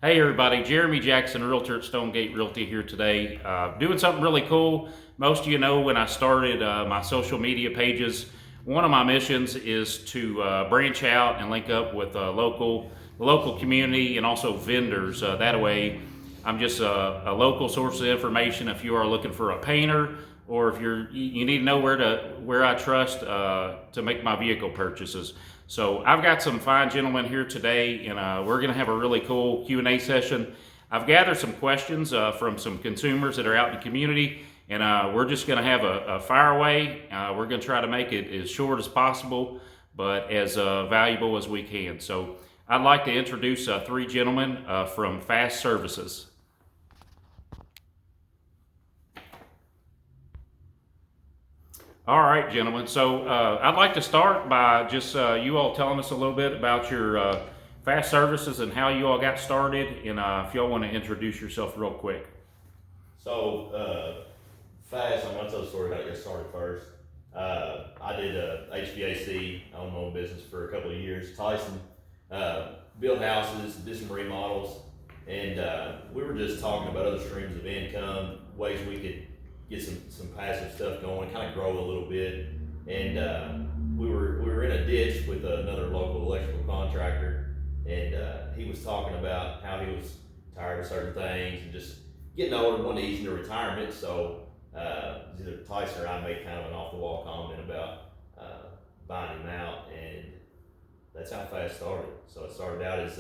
Hey everybody, Jeremy Jackson, Realtor at StoneGate Realty here today. Doing something really cool. Most of you know when I started my social media pages, one of my missions is to branch out and link up with local community and also vendors. That way, I'm just a local source of information if you are looking for a painter or if you need to know where I trust to make my vehicle purchases. So I've got some fine gentlemen here today, and we're going to have a really cool Q&A session. I've gathered some questions from some consumers that are out in the community, and we're just going to have a fire away. We're going to try to make it as short as possible, but as valuable as we can. So I'd like to introduce three gentlemen from Fast Services. All right, gentlemen. So I'd like to start by just you all telling us a little bit about your Fast Services and how you all got started, and if y'all want to introduce yourself real quick. So, Fast, I'm going to tell the story how I got started first. I did HVAC, I owned my own business for a couple of years. Tyson built houses, did some remodels, and we were just talking about other streams of income, ways we could get some passive stuff going, kind of grow a little bit. And we were in a ditch with another local electrical contractor, and he was talking about how he was tired of certain things and just getting older and wanted to ease into retirement. So either Tyson or I made kind of an off-the-wall comment about buying him out, and that's how Fast started. So it started out as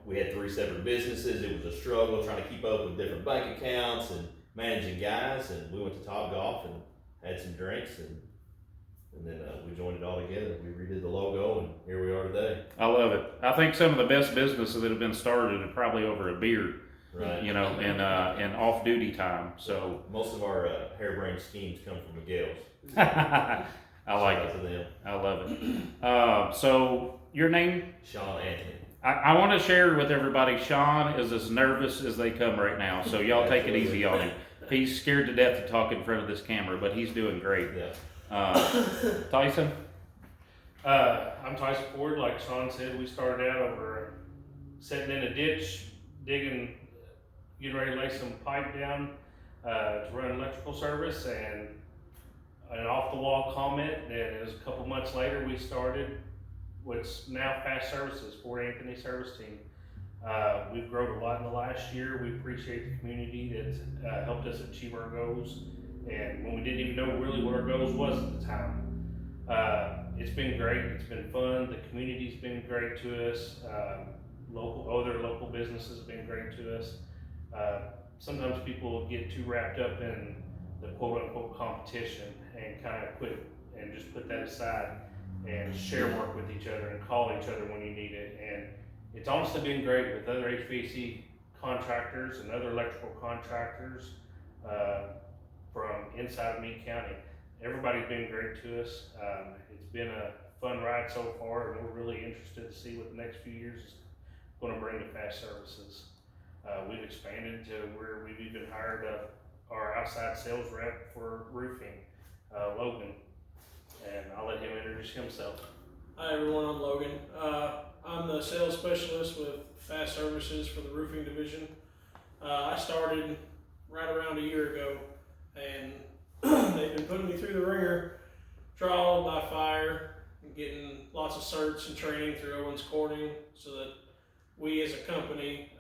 we had three separate businesses. It was a struggle trying to keep up with different bank accounts and managing guys, and we went to Top Golf and had some drinks, and then we joined it all together. We redid the logo, and here we are today. I love it. I think some of the best businesses that have been started are probably over a beer, right? And off-duty time. So most of our harebrained schemes come from Miguel's. I like it. To them. I love it. So your name? Sean Anthony. I want to share with everybody, Sean is as nervous as they come right now, so y'all take it easy on him. He's scared to death to talk in front of this camera, but he's doing great. Yeah. Tyson? I'm Tyson Ford. Like Sean said, we started out over sitting in a ditch, getting ready to lay some pipe down to run electrical service, and an off-the-wall comment, and it was a couple months later we started what's now Fast Services, Fort Anthony Service Team. We've grown a lot in the last year. We appreciate the community that helped us achieve our goals, and when we didn't even know really what our goals was at the time. It's been great. It's been fun. The community's been great to us. Other local businesses have been great to us. Sometimes people get too wrapped up in the quote-unquote competition and kind of quit and just put that aside and share work with each other and call each other when you need it. And it's honestly been great with other HVAC contractors and other electrical contractors from inside of Meade County. Everybody's been great to us. It's been a fun ride so far, and we're really interested to see what the next few years is going to bring to Fast Services. We've expanded to where we've even hired our outside sales rep for roofing, Logan. And I'll let him introduce himself. Hi everyone, I'm Logan. I'm the sales specialist with Fast Services for the roofing division. I started right around a year ago, and they've been putting me through the ringer, trial by fire, and getting lots of certs and training through Owens Corning so that we as a company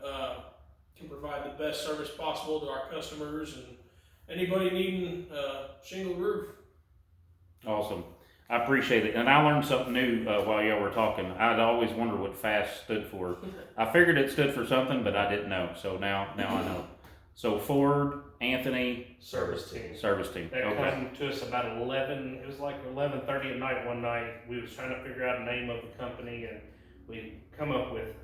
can provide the best service possible to our customers and anybody needing a shingle roof. Awesome. I appreciate it. And I learned something new while y'all were talking. I'd always wondered what FAST stood for. I figured it stood for something, but I didn't know. So now I know. So Ford Anthony Service Team. That Okay. came to us about 11, it was like 11:30 at night one night. We was trying to figure out a name of the company, and we come up with,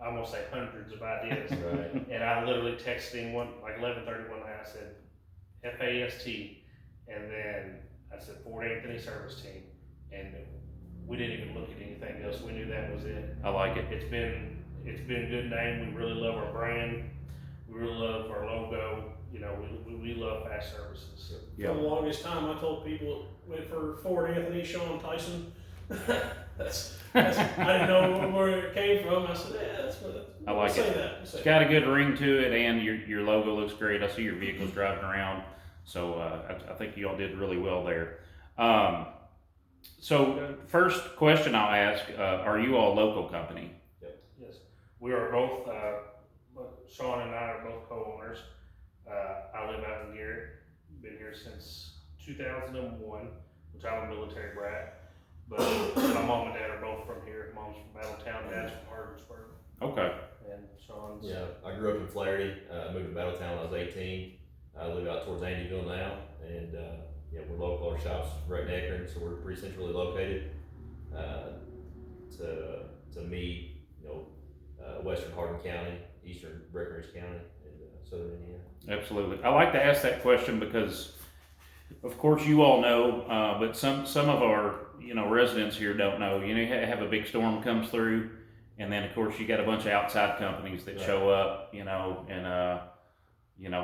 I'm gonna say hundreds of ideas. Right. And I literally texted him like 11:30 one night. I said FAST, and then I said Fort Anthony Service Team, and we didn't even look at anything else. We knew that was it. I like it. It's been a good name. We really love our brand. We really love our logo. We love Fast Services. Yeah. For the longest time, I told people went for Ford Anthony, Sean Tyson. that's I didn't know where it came from. I said, yeah, that's I like Say it. that. It's got a good ring to it, and your logo looks great. I see your vehicles driving around, so I think you all did really well there. So first question I'll ask: are you all a local company? Yes, we are both. Sean and I are both co-owners. I live out in Garrett. Been here since 2001, which I'm a military brat. But my mom and dad are both from here. Mom's from Battletown, dad's from Hardin. Okay. And Sean's. Yeah, I grew up in Flaherty. Moved to Battletown when I was 18. I live out towards Andyville now, and yeah, we're local. Our shop's right in Akron, so we're pretty centrally located. To Meade, western Hardin County, eastern Breckinridge County, and southern Indiana. Absolutely. I like to ask that question because, of course, you all know, but some of our residents here don't know. You have a big storm comes through, and then of course you got a bunch of outside companies that show up, and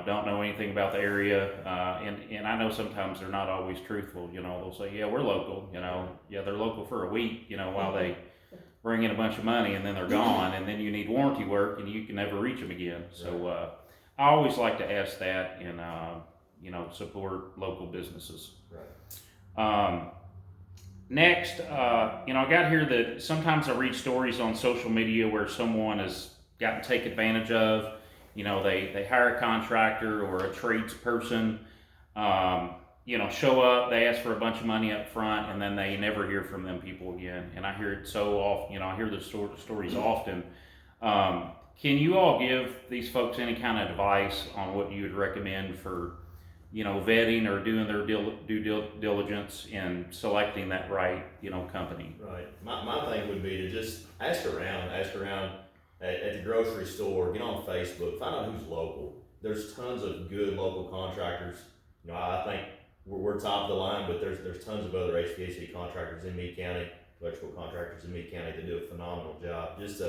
don't know anything about the area, and I know sometimes they're not always truthful. They'll say, yeah, we're local. Yeah, they're local for a week. While they bring in a bunch of money and then they're gone, and then you need warranty work and you can never reach them again. So I always like to ask that and support local businesses. Right. Next, I got here that sometimes I read stories on social media where someone has gotten taken advantage of. They hire a contractor or a tradesperson, show up, they ask for a bunch of money up front, and then they never hear from them people again. And I hear it so often, I hear the stories often. Can you all give these folks any kind of advice on what you would recommend for, vetting or doing their due diligence in selecting that right, company? Right. My thing would be to just ask around at the grocery store, get on Facebook, find out who's local. There's tons of good local contractors. I think we're top of the line, but there's tons of other HVAC contractors in Meade County, electrical contractors in Meade County that do a phenomenal job. Just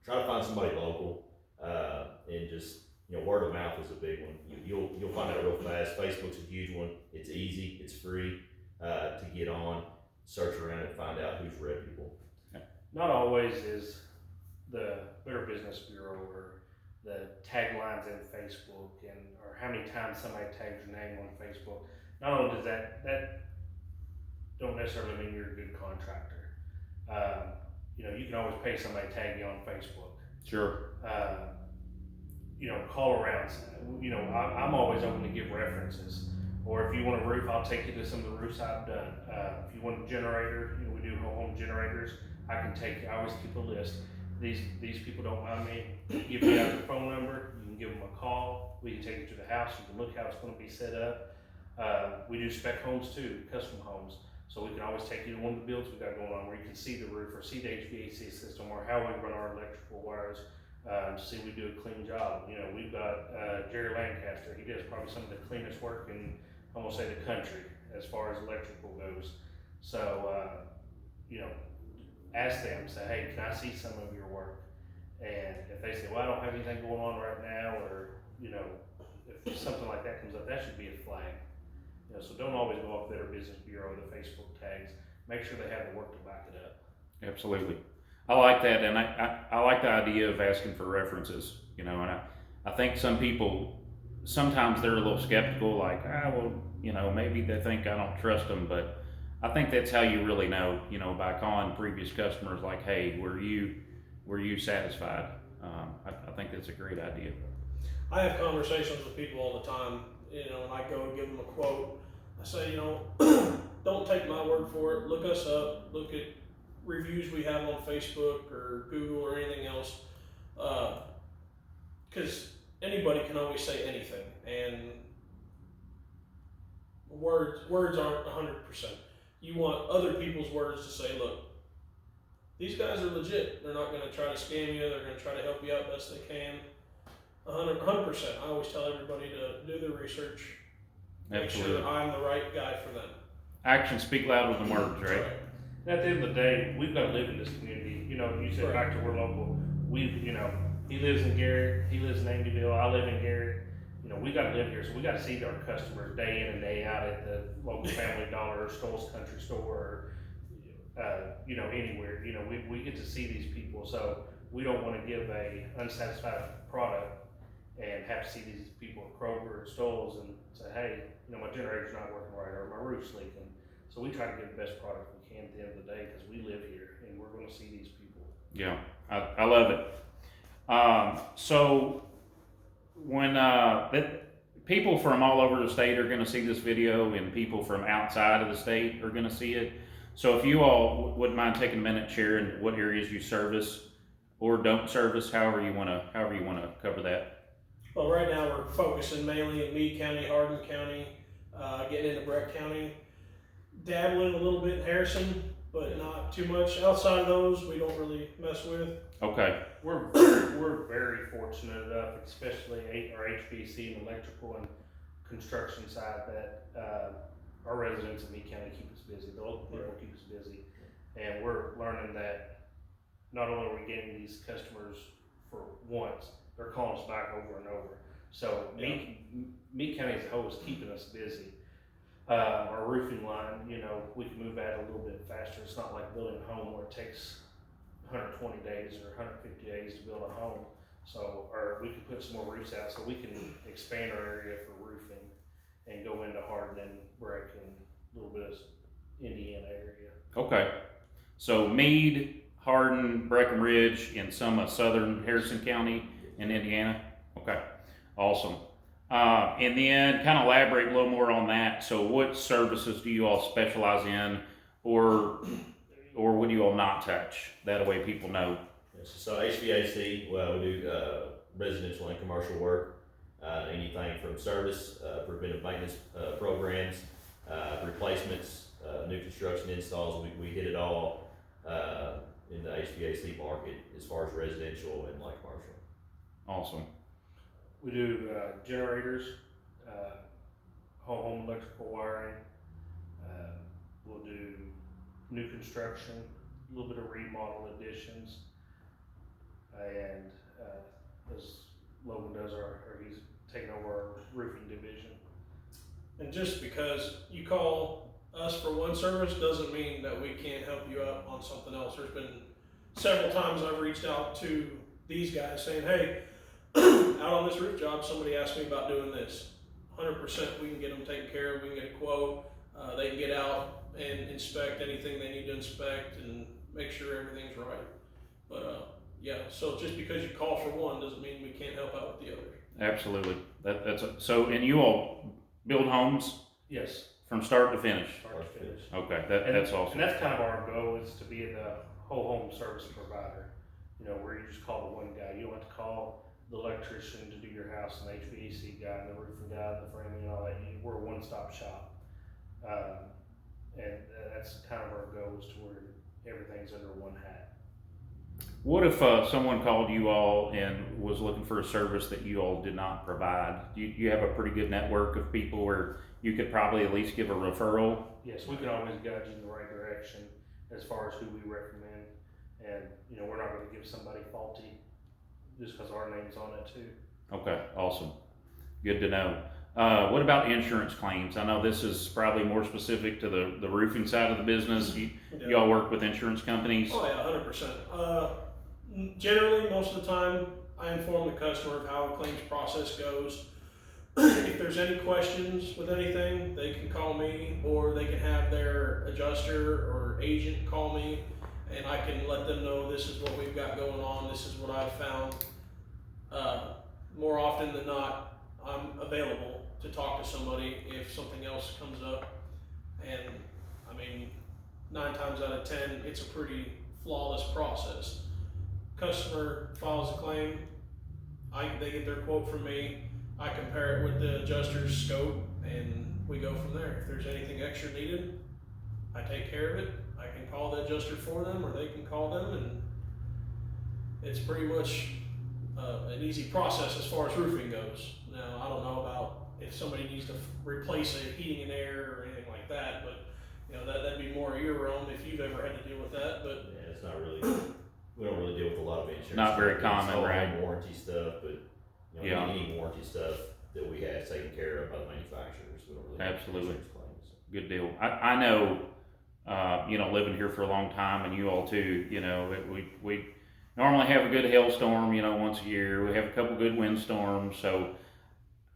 try to find somebody local, and just word of mouth is a big one. You'll find out real fast. Facebook's a huge one. It's easy, it's free to get on, search around and find out who's reputable. Not always is the Better Business Bureau or the taglines in Facebook or how many times somebody tags your name on Facebook. Not only does that don't necessarily mean you're a good contractor. You can always pay somebody to tag you on Facebook. Sure. Call around. I'm always open to give references. Or if you want a roof, I'll take you to some of the roofs I've done. If you want a generator, we do home generators. I always keep a list. These people don't mind me. Give me out their phone number. You can give them a call. We can take you to the house. You can look how it's going to be set up. We do spec homes too, custom homes. So we can always take you to one of the builds we got going on where you can see the roof or see the HVAC system or how we run our electrical wires. See we do a clean job. We've got Jerry Lancaster. He does probably some of the cleanest work in, I'm gonna say, the country as far as electrical goes. So, ask them, say, hey, can I see some of your work? And if they say, well, I don't have anything going on right now, or, if something like that comes up, that should be a flag. So don't always go off Better Business Bureau or the Facebook tags. Make sure they have the work to back it up. Absolutely. I like that, and I like the idea of asking for references, and I think some people, sometimes they're a little skeptical, like, maybe they think I don't trust them, but I think that's how you really know, by calling previous customers, like, hey, were you satisfied? I think that's a great idea. I have conversations with people all the time, when I go and give them a quote. I say, don't take my word for it. Look us up. Look at reviews we have on Facebook or Google or anything else. Because anybody can always say anything, and words aren't 100%. You want other people's words to say, look, these guys are legit. They're not going to try to scam you. They're going to try to help you out best they can. 100%. I always tell everybody to do their research. Make Absolutely. sure I'm the right guy for them. Actions speak louder than words, right? And at the end of the day, we've got to live in this community. You said back to we're local. He lives in Garrett. He lives in Andyville. I live in Garrett. We got to live here, so we got to see our customers day in and day out at the local Family Dollar or Stoll's Country Store, or anywhere. We get to see these people. So we don't want to give a unsatisfied product and have to see these people at Kroger or Stoles and say, hey, my generator's not working right or my roof's leaking. So we try to give the best product we can at the end of the day because we live here and we're going to see these people. Yeah, I love it. So when people from all over the state are going to see this video, and people from outside of the state are going to see it. So if you all wouldn't mind taking a minute sharing what areas you service or don't service, however you want to cover that. Well, right now we're focusing mainly in Meade County, Hardin County, getting into Breck County, dabbling a little bit in Harrison, but not too much. Outside of those, we don't really mess with. Okay. We're very fortunate enough, especially our HVAC and electrical and construction side, that our residents in Meade County keep us busy. The local people keep us busy, and we're learning that not only are we getting these customers for once, they're calling us back over and over. So Meade County as a whole is keeping us busy. Our roofing line, we can move that a little bit faster. It's not like building a home where it takes 120 days or 150 days to build a home. So, or we can put some more roofs out, so we can expand our area for roofing and go into Hardin and Breck and a little bit of Indiana area. Okay. So Meade, Hardin, Breckinridge, and some of southern Harrison County in Indiana. Okay. Awesome. And then kind of elaborate a little more on that. So what services do you all specialize in, or would you all not touch? That way people know. So HVAC, well, we do residential and commercial work, anything from service, preventive maintenance programs, replacements, new construction installs. We hit it all in the HVAC market as far as residential and light commercial. Awesome. We do generators, home electrical wiring. We'll do new construction, a little bit of remodel additions, and as Logan does he's taking over our roofing division. And just because you call us for one service doesn't mean that we can't help you out on something else. There's been several times I've reached out to these guys saying, hey, out on this roof job, somebody asked me about doing this. 100% we can get them taken care of, we can get a quote, they can get out and inspect anything they need to inspect and make sure everything's right. But so just because you call for one doesn't mean we can't help out with the other. Absolutely. So, and you all build homes? Yes. From start to finish? Start to finish. Okay, that's awesome. And that's kind of our goal, is to be the whole home service provider. Where you just call the one guy. You don't have to call the electrician to do your house, and the HVAC guy, and the roofing guy, and the framing, and all that. We're a one-stop shop. And that's kind of our goal, is to where everything's under one hat. What if someone called you all and was looking for a service that you all did not provide? You have a pretty good network of people where you could probably at least give a referral? Yes, we can always guide you in the right direction as far as who we recommend. And, we're not going to give somebody faulty just because our name's on it too. Okay, awesome. Good to know. What about insurance claims? I know this is probably more specific to the roofing side of the business. You all work with insurance companies? Oh yeah, 100%. Generally, most of the time, I inform the customer of how the claims process goes. If there's any questions with anything, they can call me, or they can have their adjuster or agent call me, and I can let them know this is what we've got going on, this is what I've found. More often than not, I'm available to talk to somebody if something else comes up. And I mean, 9 times out of 10, it's a pretty flawless process. Customer files a claim, they get their quote from me, I compare it with the adjuster's scope, and we go from there. If there's anything extra needed, I take care of it. I can call the adjuster for them, or they can call them, and it's pretty much an easy process as far as roofing goes. Now, I don't know about if somebody needs to replace a heating and air or anything like that, but that'd be more your realm if you've ever had to deal with that. But yeah, it's not really. We don't really deal with a lot of insurance. Not very common, all right? Warranty stuff, but any warranty stuff that we have taken care of by the manufacturers. We don't really Absolutely. have insurance claims. Good deal. I know, living here for a long time, and you all too, normally have a good hailstorm, once a year. We have a couple good windstorms, so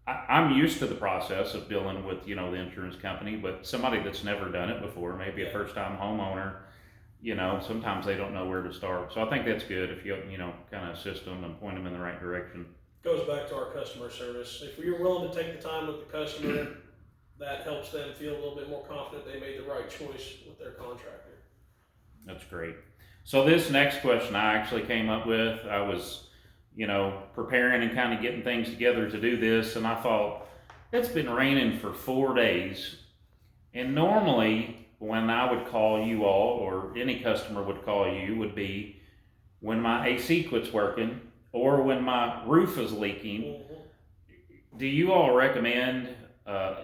I'm used to the process of dealing with, the insurance company, but somebody that's never done it before, maybe a first-time homeowner, sometimes they don't know where to start. So I think that's good if you, kind of assist them and point them in the right direction. Goes back to our customer service. If you're willing to take the time with the customer, that helps them feel a little bit more confident they made the right choice with their contractor. That's great. So this next question I actually came up with. I was, preparing and kind of getting things together to do this, and I thought, it's been raining for 4 days, and normally when I would call you all, or any customer would call you, would be when my AC quits working, or when my roof is leaking. Mm-hmm. Do you all recommend an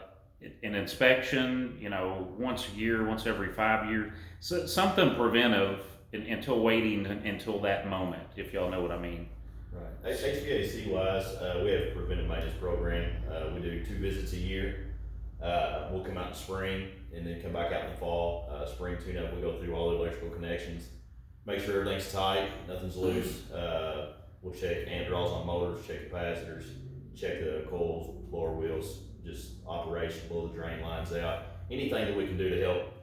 inspection, once a year, once every 5 years, so something preventive until waiting until that moment, if y'all know what I mean? Right. HVAC wise, we have a preventive maintenance program. We do 2 visits a year. We'll come out in spring and then come back out in the fall. Spring tune up, we go through all the electrical connections, make sure everything's tight, nothing's loose. We'll check amp draws on motors, check capacitors, check the coils, blower wheels, just operation, blow the drain lines out. Anything that we can do to help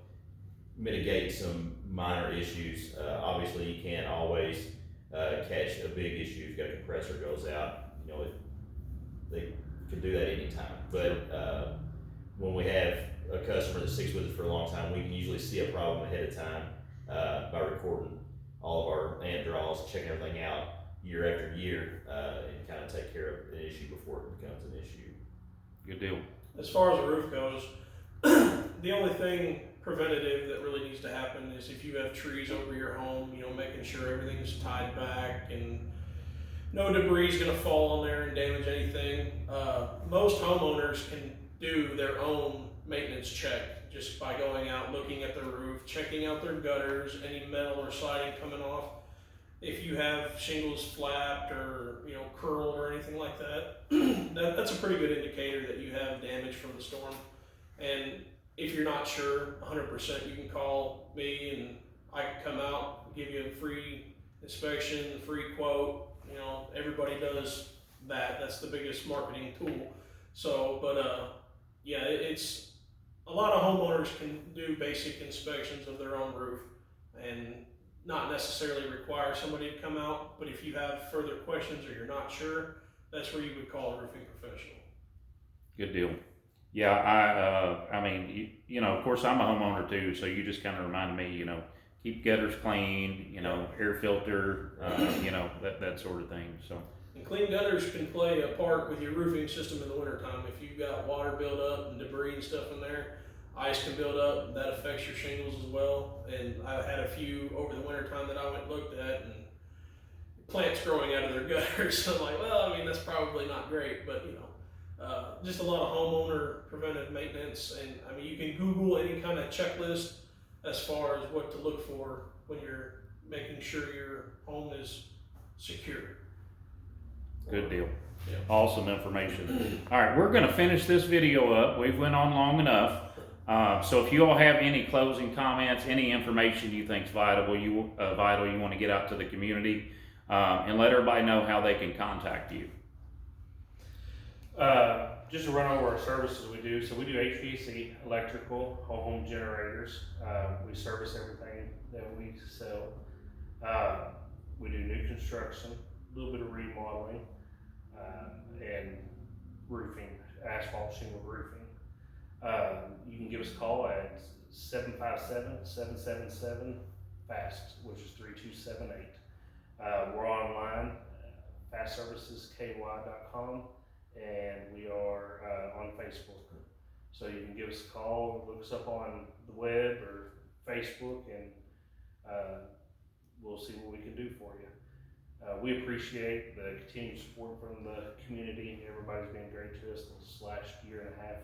mitigate some minor issues. Obviously, you can't always catch a big issue if a compressor goes out. They can do that anytime. But when we have a customer that sticks with us for a long time, we can usually see a problem ahead of time by recording all of our amp draws, checking everything out year after year, and kind of take care of an issue before it becomes an issue. Good deal. As far as the roof goes, the only thing preventative that really needs to happen is if you have trees over your home, making sure everything's tied back and no debris is going to fall on there and damage anything. Most homeowners can do their own maintenance check just by going out, looking at their roof, checking out their gutters, any metal or siding coming off. If you have shingles flapped or curled or anything like that, that's a pretty good indicator that you have damage from the storm. And if you're not sure 100%, you can call me and I can come out, give you a free inspection, free quote. Everybody does that. That's the biggest marketing tool. So, but yeah, it's a lot of homeowners can do basic inspections of their own roof and not necessarily require somebody to come out. But if you have further questions or you're not sure, that's where you would call a roofing professional. Good deal. Yeah, I mean, of course I'm a homeowner too, so you just kind of reminded me, keep gutters clean, air filter, that sort of thing. So. And clean gutters can play a part with your roofing system in the wintertime. If you've got water buildup and debris and stuff in there, ice can build up, and that affects your shingles as well. And I had a few over the wintertime that I went and looked at, and plants growing out of their gutters. So I'm like, well, that's probably not great, but just a lot of homeowner preventive maintenance. And you can Google any kind of checklist as far as what to look for when you're making sure your home is secure. Good deal. Yeah. Awesome information. All right, we're going to finish this video up. We've went on long enough. So if you all have any closing comments, any information you think is vital, you want to get out to the community, and let everybody know how they can contact you. Just to run over our services we do. So we do HVAC, electrical, home generators. We service everything that we sell. We do new construction, a little bit of remodeling, and roofing, asphalt shingle roofing. You can give us a call at 757-777-FAST, which is 3278. We're online, fastservicesky.com, and we are on Facebook. So you can give us a call, look us up on the web or Facebook, and we'll see what we can do for you. We appreciate the continued support from the community. Everybody's been great to us this last year and a half.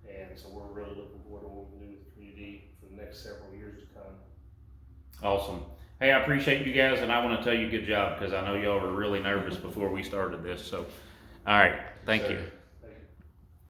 And so we're really looking forward to what we can do with the community for the next several years to come. Awesome. Hey, I appreciate you guys, and I want to tell you good job because I know y'all were really nervous before we started this. So, all right, thank you.